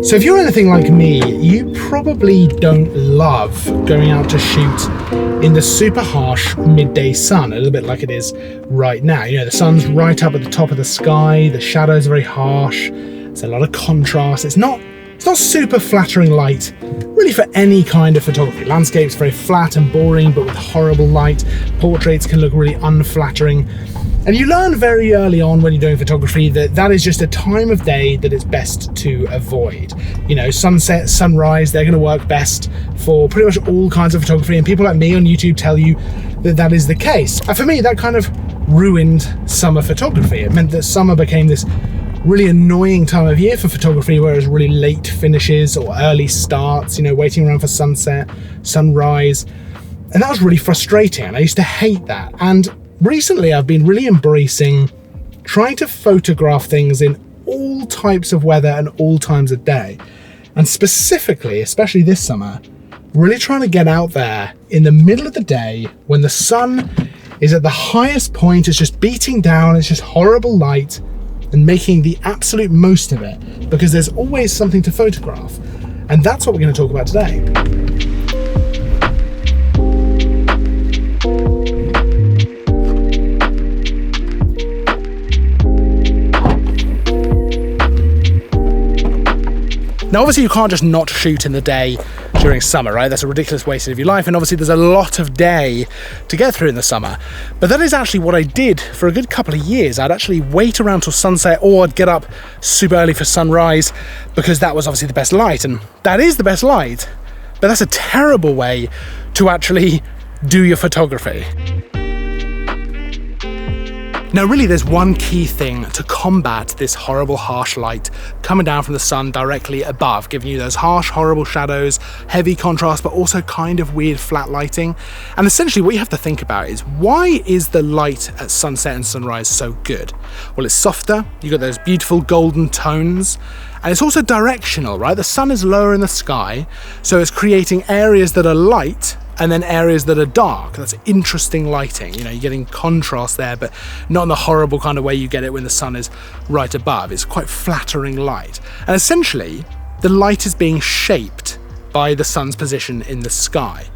So if you're anything like me, you probably don't love going out to shoot in the super harsh midday sun, a little bit like it is right now. You know, the sun's right up at the top of the sky, the shadows are very harsh, there's a lot of contrast. It's not super flattering light, really, for any kind of photography. Landscapes very flat and boring, but with horrible light. Portraits can look really unflattering. And you learn very early on when you're doing photography that that is just a time of day that it's best to avoid. You know, sunset, sunrise, they're gonna work best for pretty much all kinds of photography, and people like me on YouTube tell you that that is the case. And for me, that kind of ruined summer photography. It meant that summer became this really annoying time of year for photography, where it was really late finishes or early starts, you know, waiting around for sunset, sunrise. And that was really frustrating, and I used to hate that. And recently I've been really embracing trying to photograph things in all types of weather and all times of day. And specifically, especially this summer, really trying to get out there in the middle of the day when the sun is at the highest point, it's just beating down, it's just horrible light, and making the absolute most of it, because there's always something to photograph. And that's what we're going to talk about today. Now, obviously you can't just not shoot in the day during summer, right? That's a ridiculous waste of your life. And obviously there's a lot of day to get through in the summer. But that is actually what I did for a good couple of years. I'd actually wait around till sunset, or I'd get up super early for sunrise, because that was obviously the best light. And that is the best light, but that's a terrible way to actually do your photography. Now, really, there's one key thing to combat this horrible, harsh light coming down from the sun directly above, giving you those harsh, horrible shadows, heavy contrast, but also kind of weird flat lighting. And essentially what you have to think about is, why is the light at sunset and sunrise so good? Well, it's softer, you've got those beautiful golden tones, and it's also directional, right? The sun is lower in the sky, so it's creating areas that are light and then areas that are dark. That's interesting lighting. You know, you're getting contrast there, but not in the horrible kind of way you get it when the sun is right above. It's quite flattering light. And essentially, the light is being shaped by the sun's position in the sky.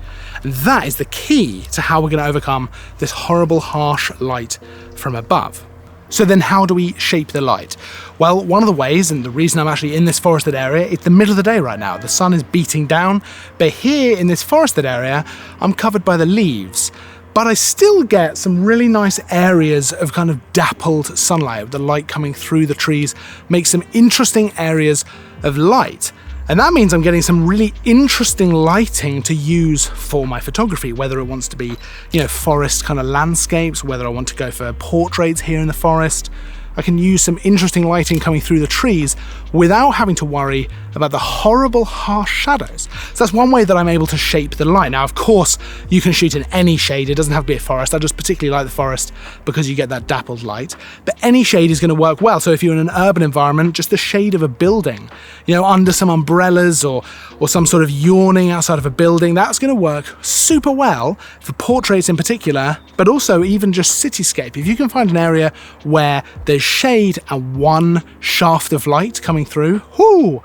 And that is the key to how we're going to overcome this horrible, harsh light from above. So then how do we shape the light? Well, one of the ways, and the reason I'm actually in this forested area, it's the middle of the day right now. The sun is beating down, but here in this forested area, I'm covered by the leaves. But I still get some really nice areas of kind of dappled sunlight. The light coming through the trees makes some interesting areas of light. And that means I'm getting some really interesting lighting to use for my photography, whether it wants to be, you know, forest kind of landscapes, whether I want to go for portraits here in the forest. I can use some interesting lighting coming through the trees without having to worry about the horrible, harsh shadows. So that's one way that I'm able to shape the light. Now, of course, you can shoot in any shade. It doesn't have to be a forest. I just particularly like the forest because you get that dappled light. But any shade is going to work well. So if you're in an urban environment, just the shade of a building, you know, under some umbrellas or some sort of yawning outside of a building, that's going to work super well for portraits in particular, but also even just cityscape. If you can find an area where there's shade and one shaft of light coming through, whoo,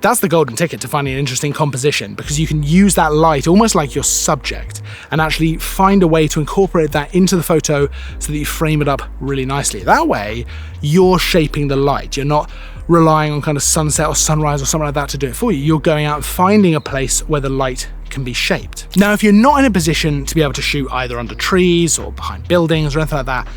that's the golden ticket to finding an interesting composition, because you can use that light almost like your subject and actually find a way to incorporate that into the photo so that you frame it up really nicely. That way, you're shaping the light. You're not relying on kind of sunset or sunrise or something like that to do it for you. You're going out and finding a place where the light can be shaped. Now, if you're not in a position to be able to shoot either under trees or behind buildings or anything like that,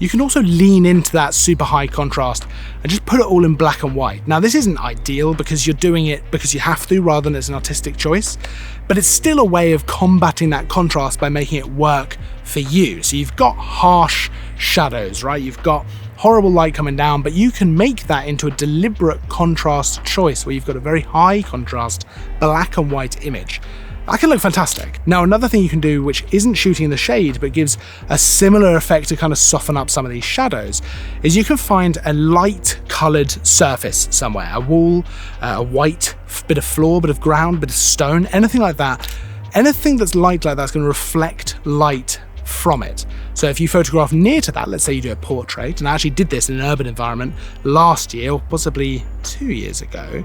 you can also lean into that super high contrast and just put it all in black and white. Now, this isn't ideal because you're doing it because you have to rather than it's an artistic choice, but it's still a way of combating that contrast by making it work for you. So you've got harsh shadows, right? You've got horrible light coming down, but you can make that into a deliberate contrast choice where you've got a very high contrast black and white image. That can look fantastic. Now, another thing you can do, which isn't shooting in the shade, but gives a similar effect to kind of soften up some of these shadows, is you can find a light colored surface somewhere, a wall, a white bit of floor, bit of ground, bit of stone, anything like that. Anything that's light like that's going to reflect light from it. So if you photograph near to that, let's say you do a portrait, and I actually did this in an urban environment last year, or possibly 2 years ago,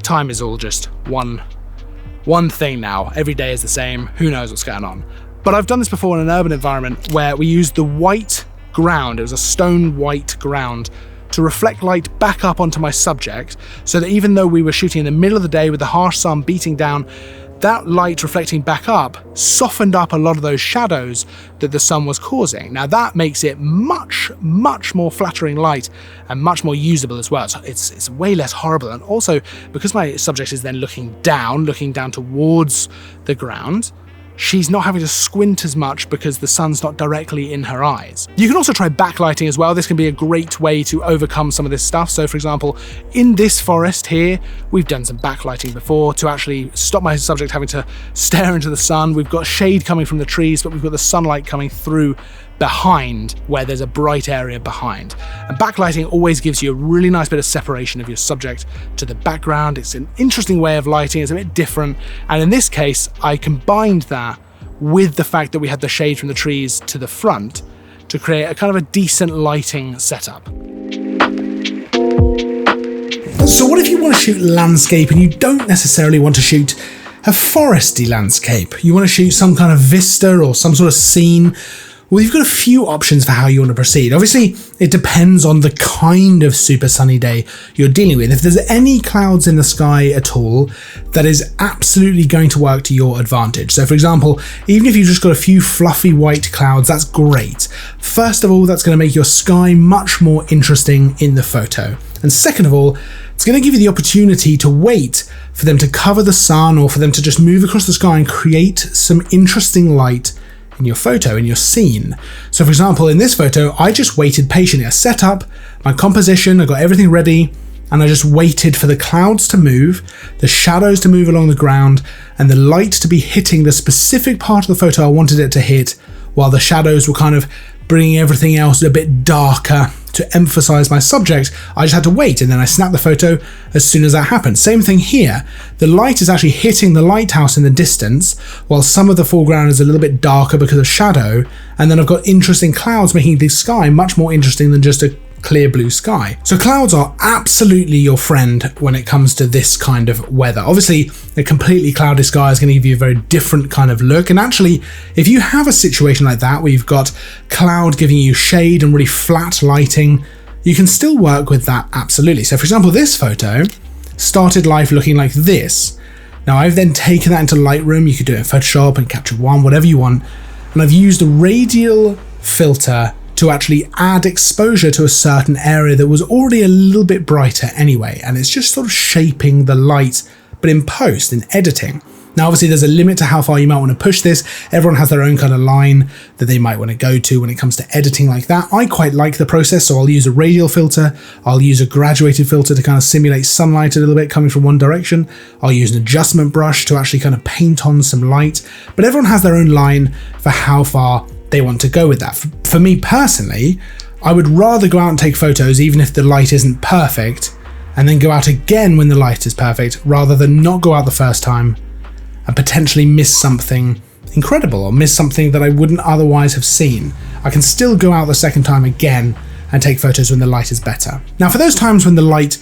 Time is all just one thing now. Every day is the same. Who knows what's going on? But I've done this before in an urban environment where we used the white ground. It was a stone white ground to reflect light back up onto my subject, so that even though we were shooting in the middle of the day with the harsh sun beating down, that light reflecting back up softened up a lot of those shadows that the sun was causing. Now that makes it much more flattering light and much more usable as well. So it's way less horrible. And also, because my subject is then looking down towards the ground, she's not having to squint as much because the sun's not directly in her eyes. You can also try backlighting as well. This can be a great way to overcome some of this stuff. So for example, in this forest here, we've done some backlighting before to actually stop my subject having to stare into the sun. We've got shade coming from the trees, but we've got the sunlight coming through behind where there's a bright area behind. And backlighting always gives you a really nice bit of separation of your subject to the background. It's an interesting way of lighting, it's a bit different. And in this case, I combined that with the fact that we had the shade from the trees to the front to create a kind of a decent lighting setup. So what if you want to shoot landscape and you don't necessarily want to shoot a foresty landscape? You want to shoot some kind of vista or some sort of scene? Well, you've got a few options for how you want to proceed. Obviously, it depends on the kind of super sunny day you're dealing with. If there's any clouds in the sky at all, that is absolutely going to work to your advantage. So for example, even if you've just got a few fluffy white clouds, that's great. First of all, that's going to make your sky much more interesting in the photo. And second of all, it's going to give you the opportunity to wait for them to cover the sun or for them to just move across the sky and create some interesting light in your photo, in your scene. So for example, in this photo, I just waited patiently. I set up my composition, I got everything ready, and I just waited for the clouds to move, the shadows to move along the ground, and the light to be hitting the specific part of the photo I wanted it to hit, while the shadows were kind of bringing everything else a bit darker to emphasize my subject. I just had to wait, and then I snapped the photo as soon as that happened. Same thing here. The light is actually hitting the lighthouse in the distance, while some of the foreground is a little bit darker because of shadow, and then I've got interesting clouds making the sky much more interesting than just a clear blue sky. So clouds are absolutely your friend when it comes to this kind of weather. Obviously, a completely cloudy sky is going to give you a very different kind of look. And actually, if you have a situation like that where you've got cloud giving you shade and really flat lighting, you can still work with that absolutely. So for example, this photo started life looking like this. Now I've then taken that into Lightroom. You could do it in Photoshop and Capture One, whatever you want. And I've used a radial filter to actually add exposure to a certain area that was already a little bit brighter anyway, and it's just sort of shaping the light, but in post, in editing. Now obviously there's a limit to how far you might want to push this. Everyone has their own kind of line that they might want to go to when it comes to editing like that. I quite like the process, so I'll use a radial filter, I'll use a graduated filter to kind of simulate sunlight a little bit coming from one direction, I'll use an adjustment brush to actually kind of paint on some light, but everyone has their own line for how far they want to go with that. For me personally, I would rather go out and take photos even if the light isn't perfect, and then go out again when the light is perfect, rather than not go out the first time and potentially miss something incredible or miss something that I wouldn't otherwise have seen. I can still go out the second time again and take photos when the light is better. Now for those times when the light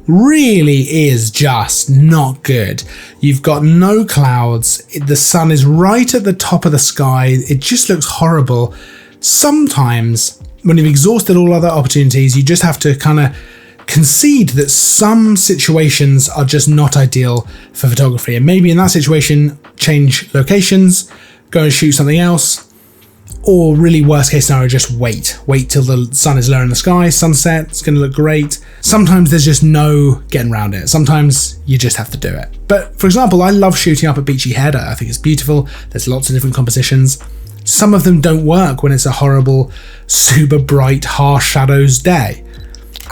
really is just not good, you've got no clouds, the sun is right at the top of the sky, it just looks horrible. Sometimes when you've exhausted all other opportunities, you just have to kind of concede that some situations are just not ideal for photography, and maybe in that situation change locations, go and shoot something else, or really worst case scenario, just wait till the sun is lower in the sky, sunset, it's going to look great. Sometimes there's just no getting around it. Sometimes you just have to do it. But for example, I love shooting up at Beachy Head. I think it's beautiful. There's lots of different compositions. Some of them don't work when it's a horrible, super bright, harsh shadows day.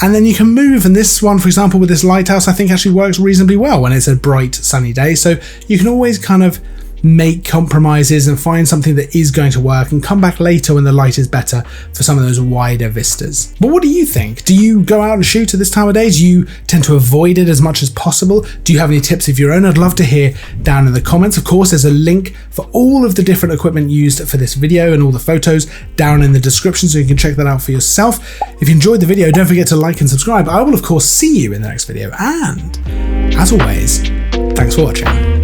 And then you can move, and this one, for example, with this lighthouse, I think actually works reasonably well when it's a bright, sunny day. So you can always kind of make compromises and find something that is going to work and come back later when the light is better for some of those wider vistas. But what do you think? Do you go out and shoot at this time of day? Do you tend to avoid it as much as possible? Do you have any tips of your own? I'd love to hear down in the comments. Of course, there's a link for all of the different equipment used for this video and all the photos down in the description, so you can check that out for yourself. If you enjoyed the video, don't forget to like and subscribe. I will of course see you in the next video, and As always, thanks for watching.